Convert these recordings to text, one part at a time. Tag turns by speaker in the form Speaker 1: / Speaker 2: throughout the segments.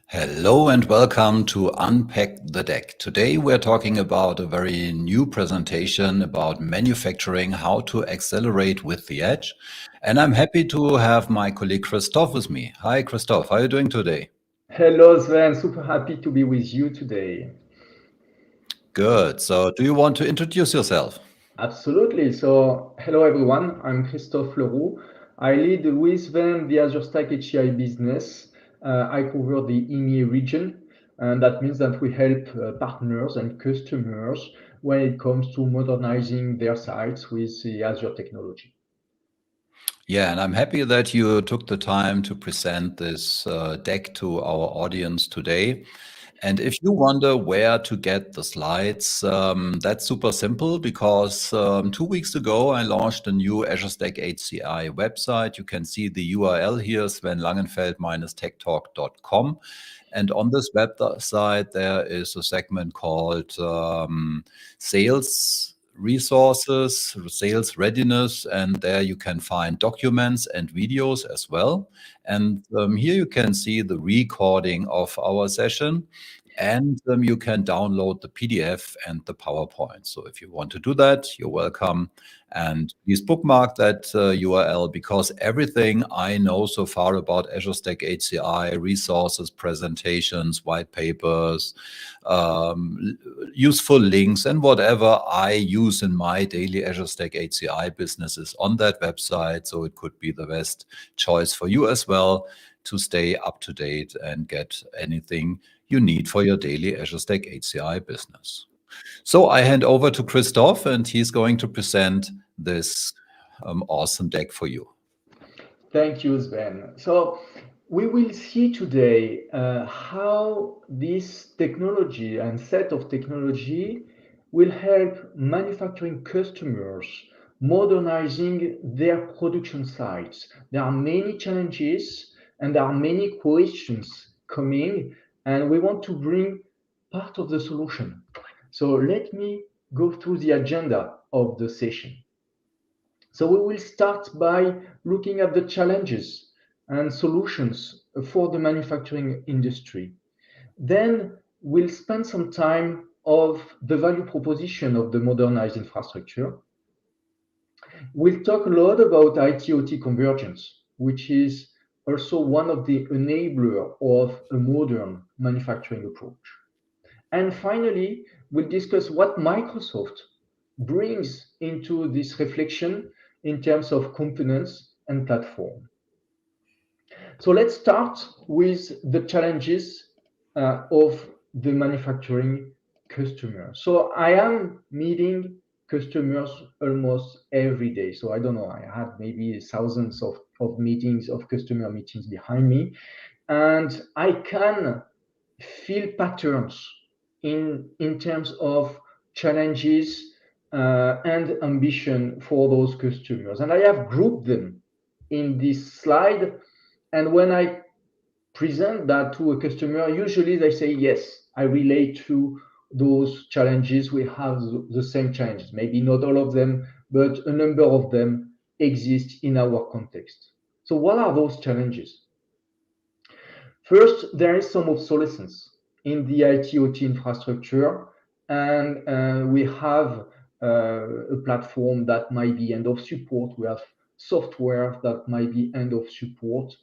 Speaker 1: Hello and welcome to Unpack the Deck. Today we're talking about a very new presentation about manufacturing, how to accelerate with the edge. And I'm happy to have my colleague Christophe with me. Hi Christophe, how are you doing today?
Speaker 2: Hello, Sven. Super happy to be with you today.
Speaker 1: Good. So do you want to introduce yourself?
Speaker 2: Absolutely. So, hello, everyone. I'm Christophe Roux. I lead with them the Azure Stack HCI business. I cover the EMEA region, and that means that we help partners and customers when it comes to modernizing their sites with the Azure technology.
Speaker 1: Yeah, and I'm happy that you took the time to present this deck to our audience today. And if you wonder where to get the slides, that's super simple because 2 weeks ago I launched a new Azure Stack HCI website. You can see the URL here, svenlangenfeld-techtalk.com. And on this website, there is a segment called Sales Resources, Sales Readiness, and there you can find documents and videos as well. And here you can see the recording of our session. And you can download the PDF and the PowerPoint. So if you want to do that, you're welcome. And please bookmark that URL because everything I know so far about Azure Stack HCI, resources, presentations, white papers, useful links, and whatever I use in my daily Azure Stack HCI business is on that website. So it could be the best choice for you as well to stay up to date and get anything you need for your daily Azure Stack HCI business. So I hand over to Christophe, and he's going to present this awesome deck for you.
Speaker 2: Thank you, Sven. So we will see today how this technology and set of technology will help manufacturing customers modernizing their production sites. There are many challenges and there are many questions coming, and we want to bring part of the solution. So let me go through the agenda of the session. So we will start by looking at the challenges and solutions for the manufacturing industry. Then we'll spend some time of the value proposition of the modernized infrastructure. We'll talk a lot about IT/OT convergence, which is also one of the enabler of a modern manufacturing approach. And finally, we'll discuss what Microsoft brings into this reflection in terms of components and platform. So let's start with the challenges of the manufacturing customer. So I am meeting customers almost every day. So I don't know, I had maybe thousands of meetings, of customer meetings behind me. And I can feel patterns in terms of challenges and ambition for those customers. And I have grouped them in this slide. And when I present that to a customer, usually they say, yes, I relate to those challenges. We have the same challenges, maybe not all of them, but a number of them exist in our context. So what are those challenges? First, there is some obsolescence in the IT/OT infrastructure, and we have a platform that might be end of support. We have software that might be end of support,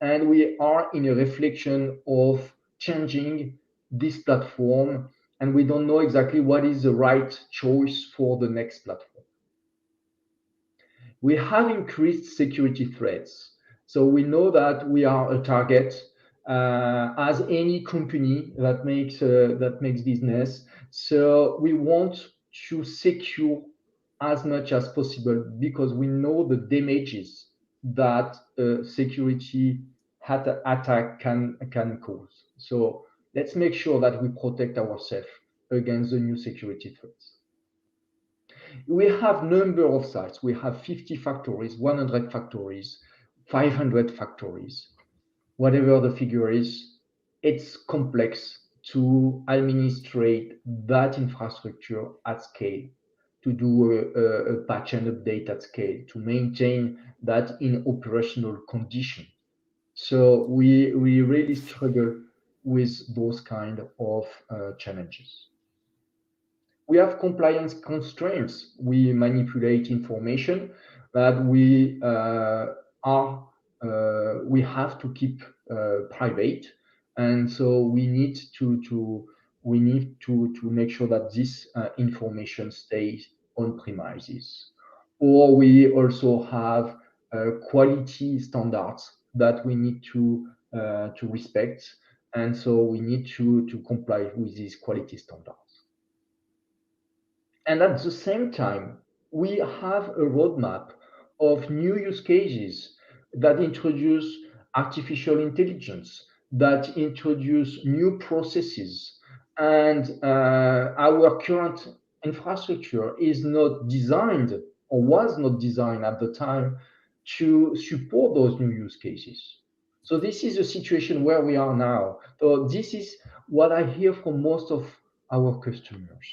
Speaker 2: and we are in a reflection of changing this platform, and we don't know exactly what is the right choice for the next platform. We have increased security threats. So we know that we are a target as any company that makes business. So we want to secure as much as possible because we know the damages that security attack can cause. So let's make sure that we protect ourselves against the new security threats. We have number of sites. We have 50 factories, 100 factories, 500 factories, whatever the figure is. It's complex to administrate that infrastructure at scale, to do a patch and update at scale, to maintain that in operational condition. So we really struggle with those kind of challenges. We have compliance constraints. We manipulate information that we have to keep private, and so we need to make sure that this information stays on premises. Or we also have quality standards that we need to respect, and so we need to comply with these quality standards. And at the same time, we have a roadmap of new use cases that introduce artificial intelligence, that introduce new processes. And our current infrastructure is not designed or was not designed at the time to support those new use cases. So this is a situation where we are now. So this is what I hear from most of our customers.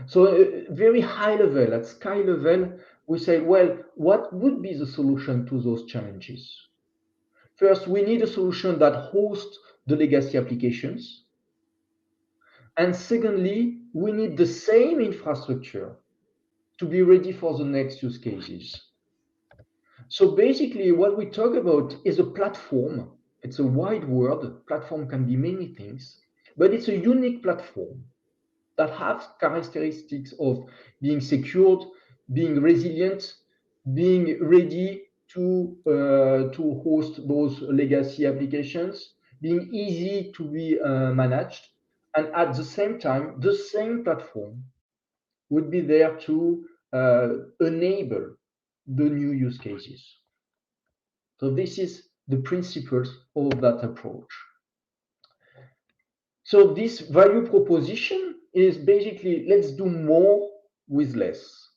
Speaker 2: So very high level, at sky level, we say, well, what would be the solution to those challenges? First, we need a solution that hosts the legacy applications. And secondly, we need the same infrastructure to be ready for the next use cases. So basically, what we talk about is a platform. It's a wide word. Platform can be many things, but it's a unique platform that have characteristics of being secured, being resilient, being ready to host those legacy applications, being easy to be managed, and at the same time, the same platform would be there to enable the new use cases. So this is the principles of that approach. So this value proposition is basically, let's do more with less.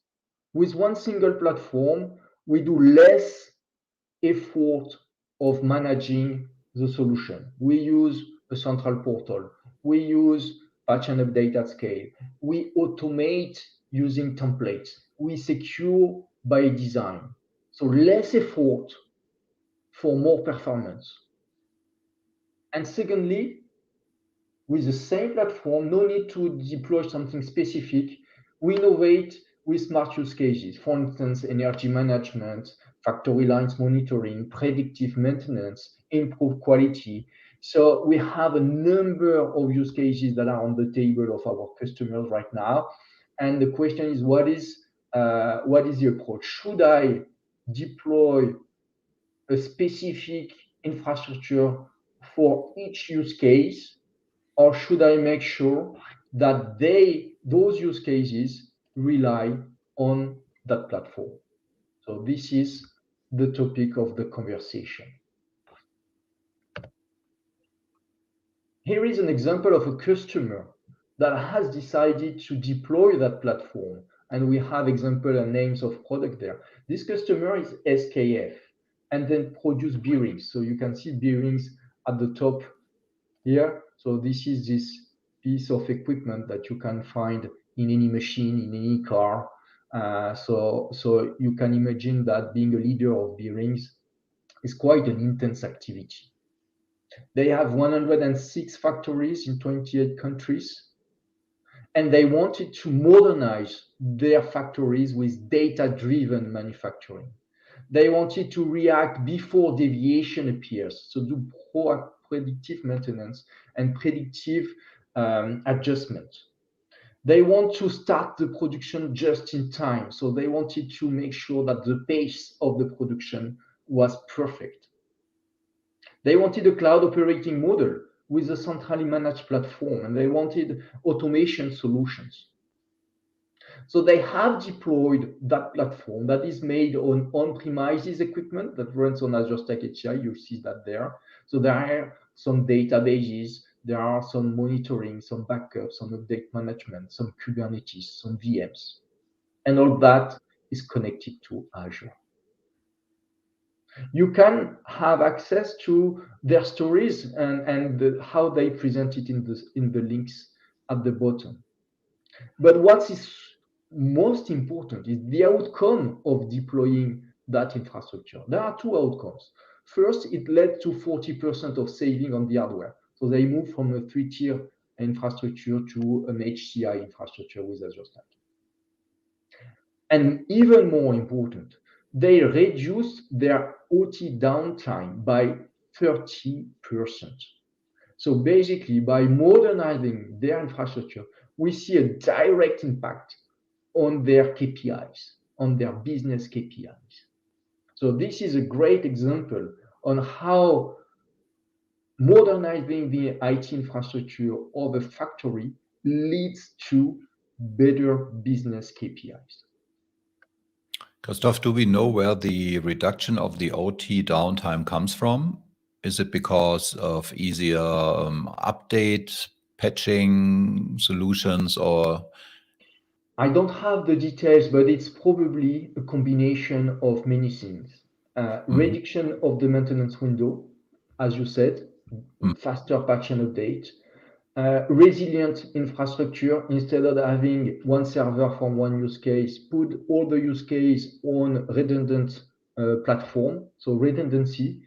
Speaker 2: With one single platform, we do less effort of managing the solution. We use a central portal. We use patch and update at scale. We automate using templates. We secure by design. So less effort for more performance. And secondly, with the same platform, no need to deploy something specific. We innovate with smart use cases. For instance, energy management, factory lines monitoring, predictive maintenance, improved quality. So we have a number of use cases that are on the table of our customers right now. And the question is, what is the approach? Should I deploy a specific infrastructure for each use case, or should I make sure that those use cases rely on that platform? So this is the topic of the conversation. Here is an example of a customer that has decided to deploy that platform, and we have example and names of product there. This customer is SKF, and then produce bearings. So you can see bearings at the top here. So this is this piece of equipment that you can find in any machine, in any car. So you can imagine that being a leader of bearings is quite an intense activity. They have 106 factories in 28 countries, and they wanted to modernize their factories with data-driven manufacturing. They wanted to react before deviation appears, so do predictive maintenance and predictive adjustment. They want to start the production just in time, so they wanted to make sure that the pace of the production was perfect. They wanted a cloud operating model with a centrally managed platform, and they wanted automation solutions. So they have deployed that platform that is made on-premises equipment that runs on Azure Stack HCI. You see that there. So there are some databases, there are some monitoring, some backups, some update management, some Kubernetes, some VMs. And all that is connected to Azure. You can have access to their stories and how they present it in the links at the bottom. But what is most important is the outcome of deploying that infrastructure. There are two outcomes. First, it led to 40% of saving on the hardware. So they moved from a 3-tier infrastructure to an HCI infrastructure with Azure Stack. And even more important, they reduced their OT downtime by 30%. So basically, by modernizing their infrastructure, we see a direct impact on their KPIs, on their business KPIs. So this is a great example on how modernizing the IT infrastructure of a factory leads to better business KPIs.
Speaker 1: Christophe, do we know where the reduction of the OT downtime comes from? Is it because of easier update, patching solutions, or?
Speaker 2: I don't have the details, but it's probably a combination of many things. Reduction of the maintenance window, as you said, faster patch and update, resilient infrastructure. Instead of having one server for one use case, put all the use case on redundant platform, so redundancy.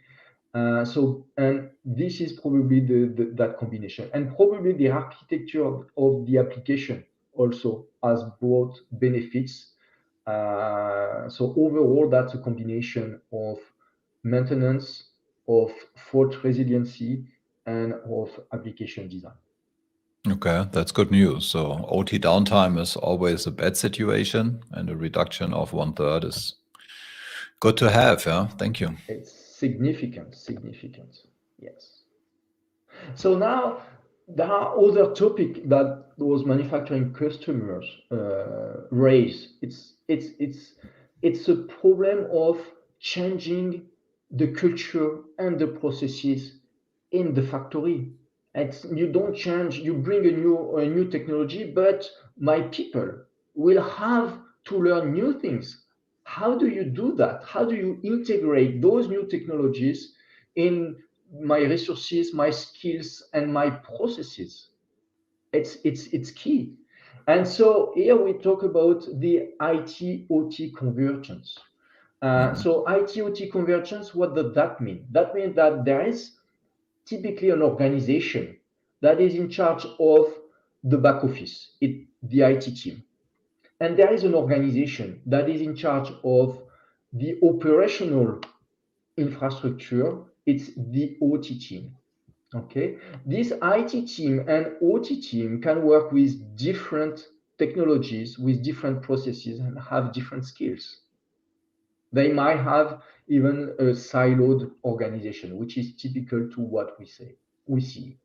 Speaker 2: And this is probably that combination, and probably the architecture of the application also has brought benefits. So overall, that's a combination of maintenance, of fault resiliency, and of application design.
Speaker 1: Okay, that's good news. So OT downtime is always a bad situation, and a reduction of 1/3 is good to have. Yeah, thank you.
Speaker 2: It's significant, yes. So now there are other topics that those manufacturing customers raise. It's a problem of changing the culture and the processes in the factory. You don't change, you bring a new technology, but my people will have to learn new things. How do you do that? How do you integrate those new technologies in my resources, my skills, and my processes? It's key. And so here we talk about the IT-OT convergence. So IT-OT convergence, what does that mean? That means that there is typically an organization that is in charge of the back office, the IT team. And there is an organization that is in charge of the operational infrastructure, it's the OT team. Okay, this IT team and OT team can work with different technologies, with different processes, and have different skills. They might have even a siloed organization, which is typical to what we see.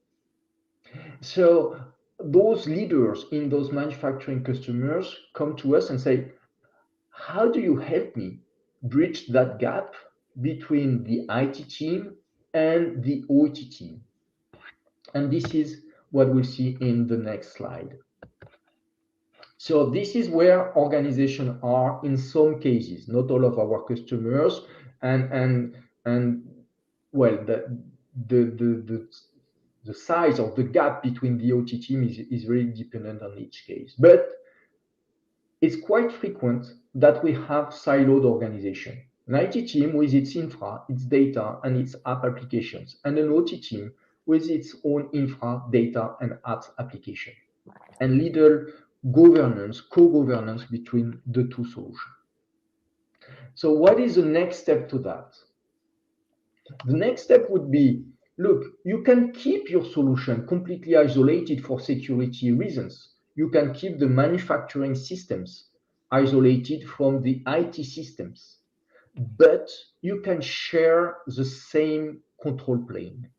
Speaker 2: So those leaders in those manufacturing customers come to us and say, how do you help me bridge that gap between the IT team and the OT team? And this is what we'll see in the next slide. So this is where organizations are in some cases, not all of our customers, and well, the size of the gap between the OT team is really dependent on each case. But it's quite frequent that we have siloed organization. An IT team with its infra, its data, and its app applications, and an OT team with its own infra, data, and apps application, and little governance, co-governance between the two solutions. So what is the next step to that? The next step would be, look, you can keep your solution completely isolated for security reasons. You can keep the manufacturing systems isolated from the IT systems, but you can share the same control plane.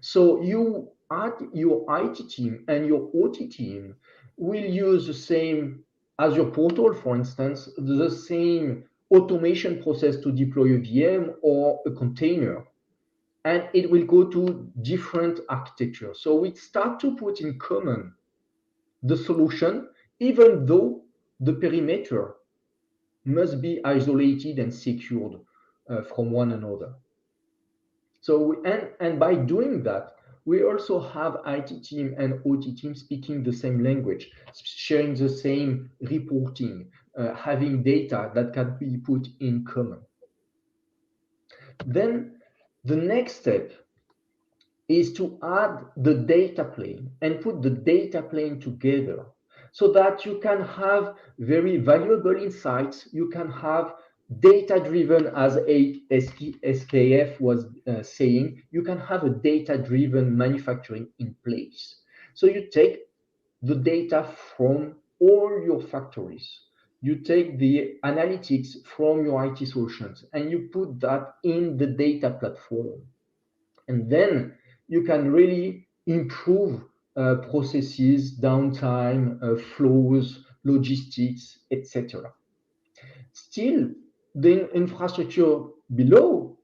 Speaker 2: So your IT team and your OT team will use the same Azure portal, for instance, the same automation process to deploy a VM or a container, and it will go to different architecture. So we start to put in common the solution, even though the perimeter must be isolated and secured from one another. So and by doing that, we also have IT team and OT team speaking the same language, sharing the same reporting, having data that can be put in common. Then the next step is to add the data plane and put the data plane together so that you can have very valuable insights. You can have data driven, as SKF was saying, you can have a data driven manufacturing in place. So you take the data from all your factories. You take the analytics from your IT solutions and you put that in the data platform. And then you can really improve processes, downtime, flows, logistics, etc. Still, the infrastructure below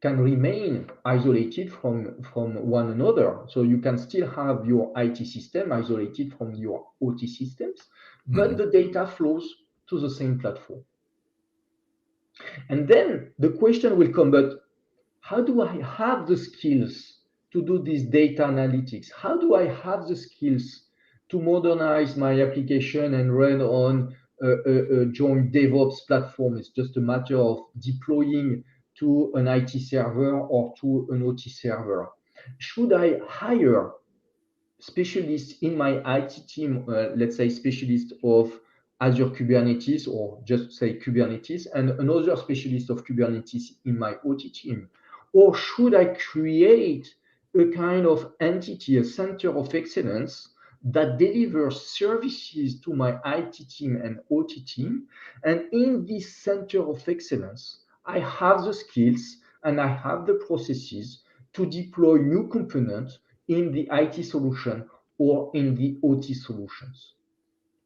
Speaker 2: can remain isolated from one another. So you can still have your IT system isolated from your OT systems, but the data flows to the same platform. And then the question will come, but how do I have the skills to do this data analytics? How do I have the skills to modernize my application and run on a joint DevOps platform? It's just a matter of deploying to an IT server or to an OT server. Should I hire specialists in my IT team, let's say specialist of Azure Kubernetes, or just say Kubernetes, and another specialist of Kubernetes in my OT team? Or should I create a kind of entity, a center of excellence that delivers services to my IT team and OT team? And in this center of excellence, I have the skills and I have the processes to deploy new components in the IT solution or in the OT solutions.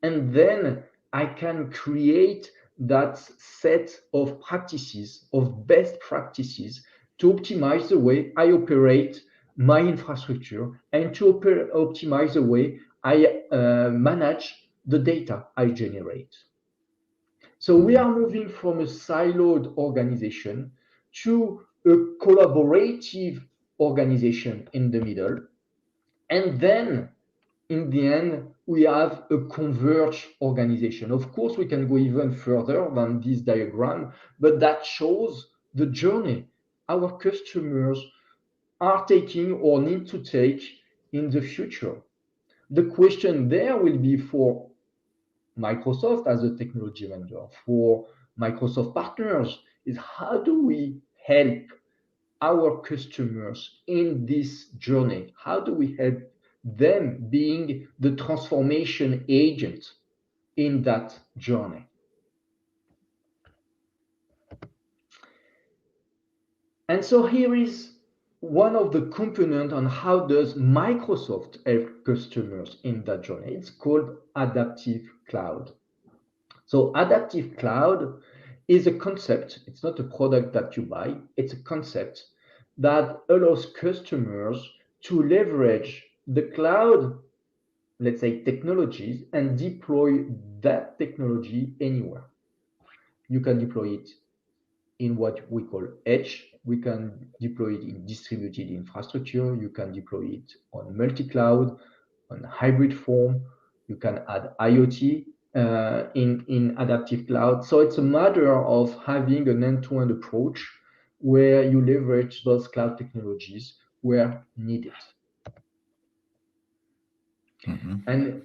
Speaker 2: And then I can create that set of practices, of best practices, to optimize the way I operate my infrastructure and to optimize the way I manage the data I generate. So we are moving from a siloed organization to a collaborative organization in the middle. And then in the end, we have a converged organization. Of course, we can go even further than this diagram, but that shows the journey our customers are taking or need to take in the future. The question there will be for Microsoft as a technology vendor, for Microsoft partners, is how do we help our customers in this journey? How do we help them being the transformation agent in that journey? And so here is one of the components on how does Microsoft help customers in that journey. It's called Adaptive Cloud. So Adaptive Cloud is a concept. It's not a product that you buy. It's a concept that allows customers to leverage the cloud, let's say, technologies and deploy that technology anywhere. You can deploy it in what we call edge. We can deploy it in distributed infrastructure. You can deploy it on multi-cloud, on hybrid form. You can add IoT in Adaptive Cloud. So it's a matter of having an end-to-end approach where you leverage those cloud technologies where needed. And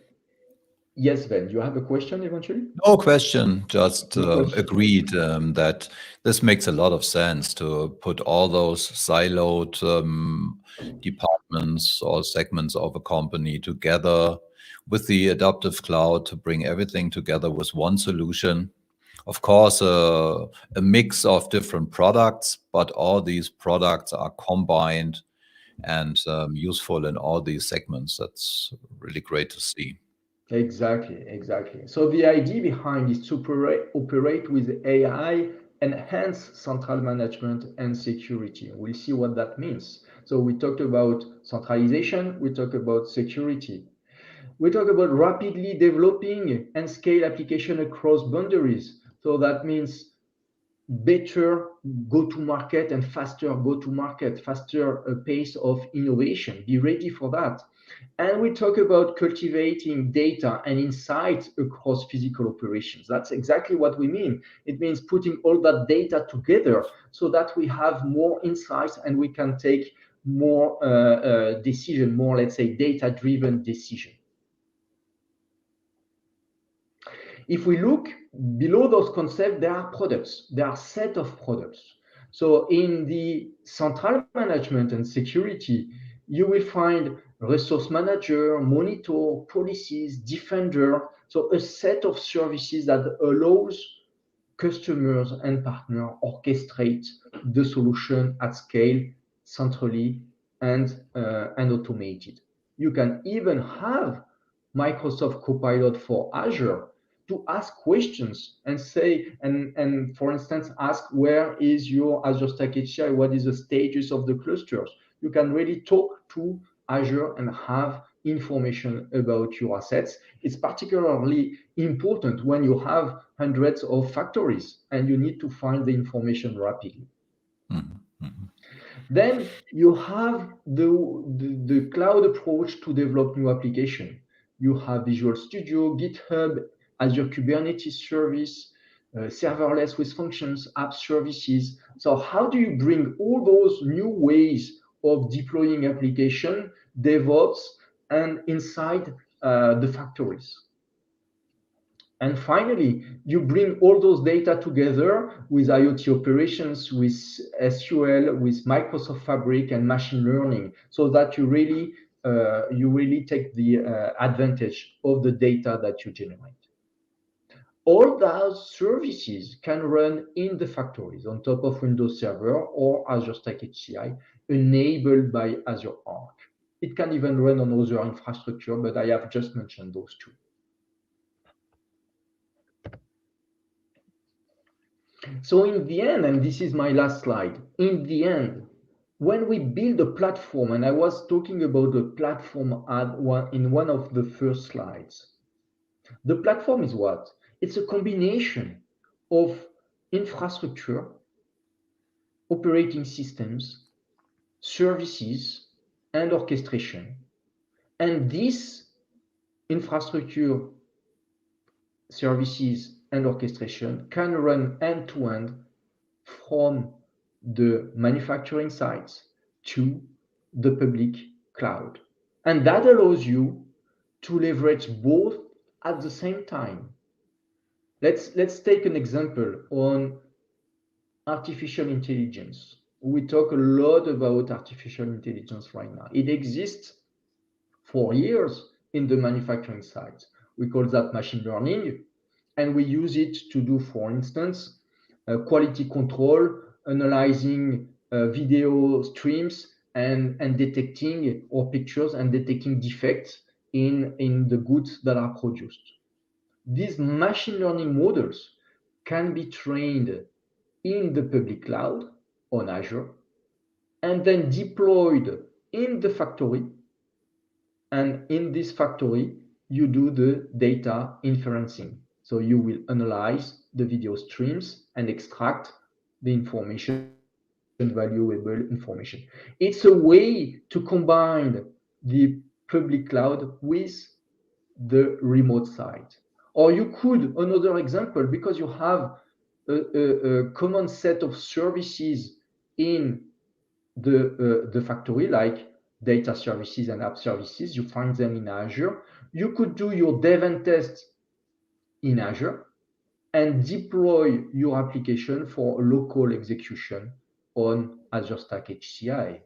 Speaker 2: yes, Ben, you have a question eventually?
Speaker 1: No question, just
Speaker 2: No question.
Speaker 1: agreed that this makes a lot of sense to put all those siloed departments or segments of a company together with the adaptive cloud to bring everything together with one solution. Of course, a mix of different products, but all these products are combined and useful in all these segments. That's really great to see.
Speaker 2: Exactly. So the idea behind is to operate with AI, enhance central management and security. We'll see what that means. So we talked about centralization, we talked about security. We talk about rapidly developing and scale application across boundaries. So that means better go-to-market and faster go-to-market, faster pace of innovation. Be ready for that. And we talk about cultivating data and insights across physical operations. That's exactly what we mean. It means putting all that data together so that we have more insights and we can take more decision, more, let's say, data-driven decision. If we look below those concepts, there are products, there are set of products. So in the central management and security, you will find resource manager, monitor, policies, defender. So a set of services that allows customers and partners orchestrate the solution at scale, centrally, and automated. You can even have Microsoft Copilot for Azure to ask questions and say, and for instance, ask where is your Azure Stack HCI? What is the status of the clusters? You can really talk to Azure and have information about your assets. It's particularly important when you have hundreds of factories and you need to find the information rapidly. Then you have the cloud approach to develop new application. You have Visual Studio, GitHub, Azure Kubernetes Service, serverless with functions, app services. So how do you bring all those new ways of deploying application, DevOps, and inside the factories? And finally, you bring all those data together with IoT operations, with SQL, with Microsoft Fabric and machine learning, so that you really take the advantage of the data that you generate. All those services can run in the factories on top of Windows Server or Azure Stack HCI, enabled by Azure Arc. It can even run on other infrastructure, but I have just mentioned those two. So in the end, and this is my last slide, in the end, when we build a platform, and I was talking about the platform in one of the first slides, the platform is what? It's a combination of infrastructure, operating systems, services, and orchestration. And this infrastructure, services, and orchestration can run end-to-end from the manufacturing sites to the public cloud. And that allows you to leverage both at the same time. Let's take an example on artificial intelligence. We talk a lot about artificial intelligence right now. It exists for years in the manufacturing sites. We call that machine learning, and we use it to do, for instance, quality control, analyzing video streams and detecting or pictures and detecting defects in the goods that are produced. These machine learning models can be trained in the public cloud on Azure and then deployed in the factory. And in this factory, you do the data inferencing. So you will analyze the video streams and extract the information, valuable information. It's a way to combine the public cloud with the remote site. Or you could, another example, because you have a common set of services in the factory, like data services and app services, you find them in Azure. You could do your dev and test in Azure and deploy your application for local execution on Azure Stack HCI.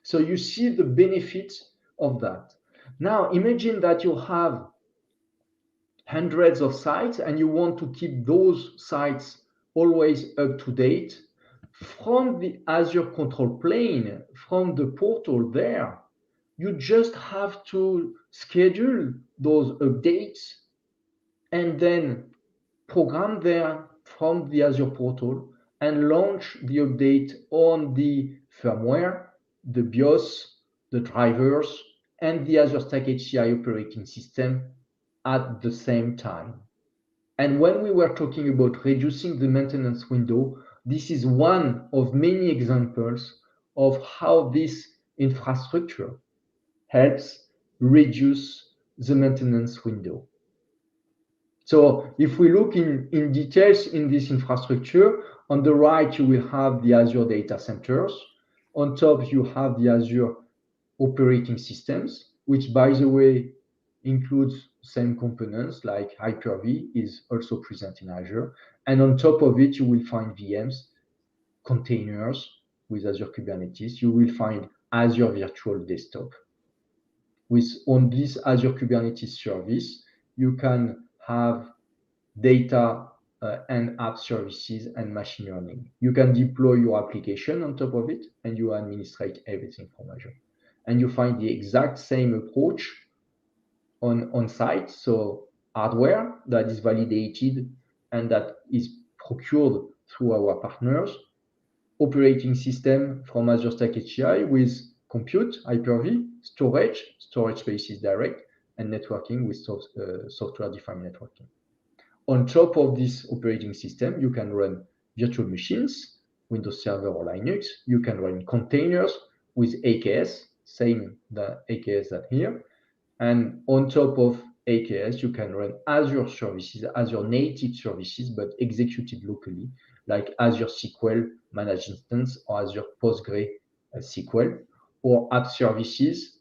Speaker 2: So you see the benefits of that. Now imagine that you have hundreds of sites and you want to keep those sites always up to date. From the Azure control plane, from the portal there, you just have to schedule those updates and then program there from the Azure portal and launch the update on the firmware, the BIOS, the drivers, and the Azure Stack HCI operating system at the same time. And when we were talking about reducing the maintenance window, this is one of many examples of how this infrastructure helps reduce the maintenance window. So if we look in details in this infrastructure, on the right, you will have the Azure data centers. On top, you have the Azure operating systems, which, by the way, includes same components like Hyper-V is also present in Azure. And on top of it, you will find VMs, containers with Azure Kubernetes. You will find Azure Virtual Desktop. On this Azure Kubernetes service, you can have data and app services and machine learning. You can deploy your application on top of it, and you administrate everything from Azure. And you find the exact same approach on site. So hardware that is validated and that is procured through our partners, operating system from Azure Stack HCI with compute, Hyper-V, storage spaces direct, and networking with software-defined networking. On top of this operating system, you can run virtual machines, Windows Server or Linux. You can run containers with AKS, same the AKS that here. And on top of AKS, you can run Azure services, Azure native services, but executed locally, like Azure SQL Managed Instance or Azure PostgreSQL, or app services,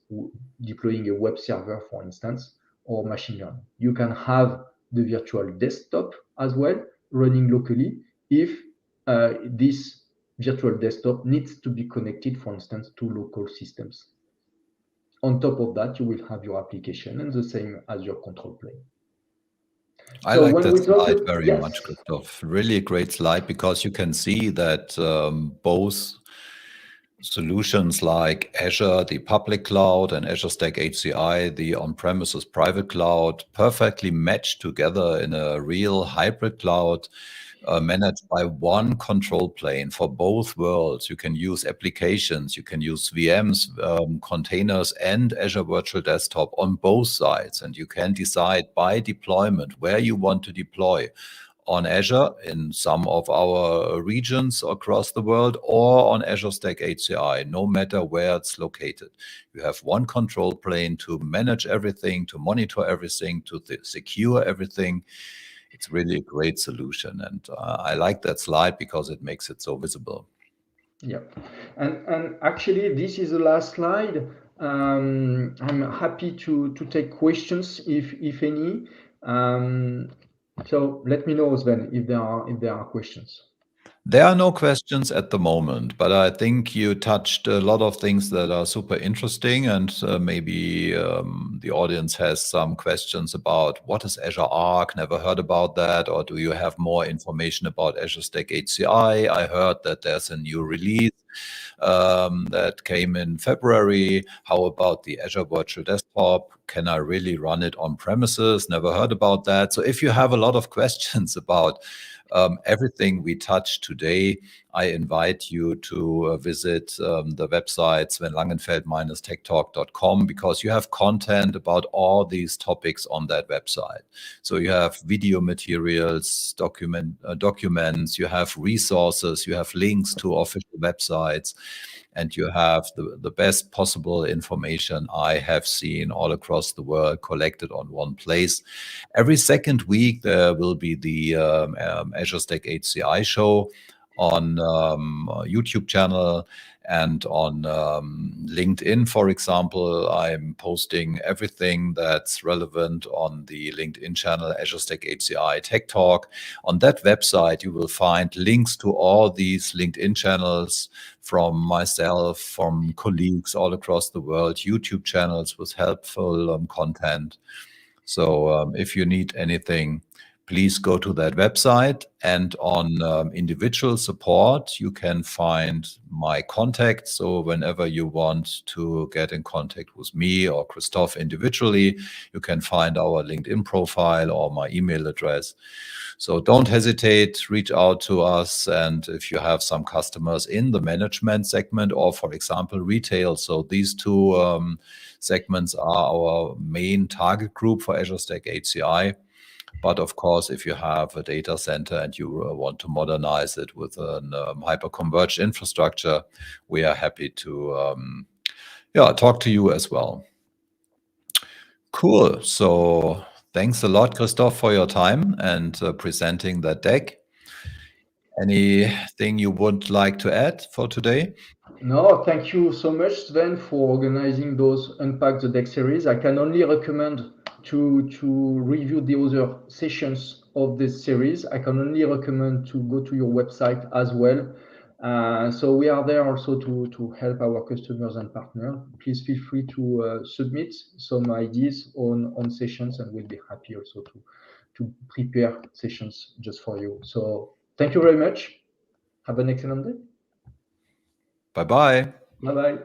Speaker 2: deploying a web server, for instance, or machine learning. You can have the virtual desktop as well, running locally if this virtual desktop needs to be connected, for instance, to local systems. On top of that, you will have your application and the same as your control plane.
Speaker 1: I like that slide very much, Christophe. Really a great slide, because you can see that both solutions like Azure, the public cloud, and Azure Stack HCI, the on-premises private cloud, perfectly match together in a real hybrid cloud managed by one control plane for both worlds. You can use applications, you can use VMs, containers, and Azure Virtual Desktop on both sides. And you can decide by deployment where you want to deploy, on Azure in some of our regions across the world, or on Azure Stack HCI, no matter where it's located. You have one control plane to manage everything, to monitor everything, to secure everything. It's really a great solution. And I like that slide because it makes it so visible.
Speaker 2: Yeah. And actually, this is the last slide. I'm happy to take questions if any. So let me know, Sven, if there are questions.
Speaker 1: There are no questions at the moment, but I think you touched a lot of things that are super interesting, and maybe the audience has some questions about what is Azure Arc, never heard about that, or do you have more information about Azure Stack HCI? I heard that there's a new release that came in February. How about the Azure Virtual Desktop? Can I really run it on premises? Never heard about that. So if you have a lot of questions about everything we touched today, I invite you to visit the website svenlangenfeld-techtalk.com, because you have content about all these topics on that website. So you have video materials, documents, you have resources, you have links to official websites, and you have the best possible information I have seen all across the world collected on one place. Every second week, there will be the Azure Stack HCI show on YouTube channel, and on LinkedIn, for example. I'm posting everything that's relevant on the LinkedIn channel, Azure Stack HCI Tech Talk. On that website, you will find links to all these LinkedIn channels from myself, from colleagues all across the world, YouTube channels with helpful content. So if you need anything, please go to that website. And on individual support, you can find my contact. So whenever you want to get in contact with me or Christophe individually, you can find our LinkedIn profile or my email address. So don't hesitate, reach out to us. And if you have some customers in the management segment, or for example, retail, so these two segments are our main target group for Azure Stack HCI. But of course, if you have a data center and you want to modernize it with a hyper-converged infrastructure, we are happy to talk to you as well. Cool. So thanks a lot, Christophe, for your time and presenting that deck. Anything you would like to add for today?
Speaker 2: No, thank you so much, Sven, for organizing those Unpack the Deck series. I can only recommend to review the other sessions of this series. I can only recommend to go to your website as well. So we are there also to help our customers and partners. Please feel free to submit some ideas on sessions, and we'll be happy also to prepare sessions just for you. So thank you very much. Have an excellent day.
Speaker 1: Bye-bye.
Speaker 2: Bye-bye.